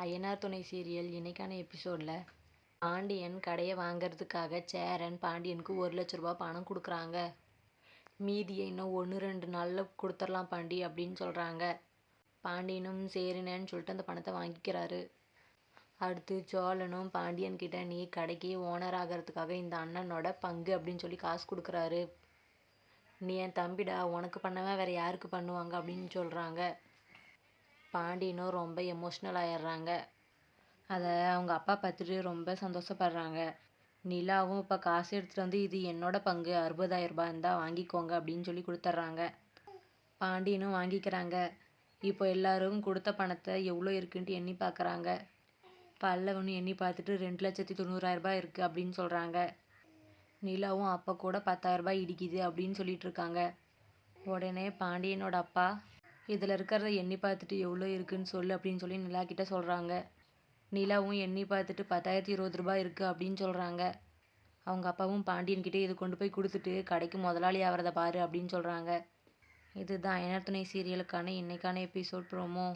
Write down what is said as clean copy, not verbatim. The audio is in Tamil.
ஐயனார் துணை சீரியல் இன்னைக்கான எபிசோடில் பாண்டியன் கடையை வாங்கிறதுக்காக சேரன் பாண்டியனுக்கு 1,00,000 ரூபா பணம் கொடுக்குறாங்க. மீதியை இன்னும் 1-2 நாளில் கொடுத்துடலாம் பாண்டி அப்படின்னு சொல்கிறாங்க. பாண்டியனும் சரினேன்னு சொல்லிட்டு அந்த பணத்தை வாங்கிக்கிறாரு. அடுத்து சோழனும் பாண்டியன்கிட்ட நீ கடைக்கு ஓனர் ஆகிறதுக்காக இந்த அண்ணனோட பங்கு அப்படின்னு சொல்லி காசு கொடுக்குறாரு. நீ என் தம்பிடா, உனக்கு பண்ணவன் வேறு யாருக்கு பண்ணுவாங்க அப்படின்னு சொல்கிறாங்க. பாண்டியனும் ரொம்ப எமோஷ்னல் ஆயிடுறாங்க. அதை அவங்க அப்பா பார்த்துட்டு ரொம்ப சந்தோஷப்படுறாங்க. நிலாவும் இப்போ காசு எடுத்துகிட்டு வந்து இது என்னோட பங்கு 60,000 ரூபாய் இருந்தால் வாங்கிக்கோங்க அப்படின்னு சொல்லி கொடுத்துட்றாங்க. பாண்டியனும் வாங்கிக்கிறாங்க. இப்போ எல்லாரும் கொடுத்த பணத்தை எவ்வளோ இருக்குன்ட்டு எண்ணி பார்க்குறாங்க. பல்லவனும் எண்ணி பார்த்துட்டு 2,90,000 ரூபாய் இருக்குது அப்படின்னு சொல்கிறாங்க. நிலாவும் அப்போ கூட 10,000 ரூபாய் இடிக்குது அப்படின்னு சொல்லிட்டு இருக்காங்க. உடனே பாண்டியனோட அப்பா இதில் இருக்கிறத எண்ணி பார்த்துட்டு எவ்வளோ இருக்குன்னு சொல்லு அப்படின்னு சொல்லி நிலா கிட்ட சொல்கிறாங்க. நிலாவும் எண்ணி பார்த்துட்டு 10,020 ரூபாய் இருக்குது அப்படின்னு சொல்கிறாங்க. அவங்க அப்பாவும் பாண்டியன்கிட்ட இதை கொண்டு போய் கொடுத்துட்டு கடைக்கு முதலாளி ஆகிறத பாரு அப்படின்னு சொல்கிறாங்க. இதுதான் ஐயனார் துணை சீரியலுக்கான இன்னைக்கான எபிசோட் ப்ரோமோ.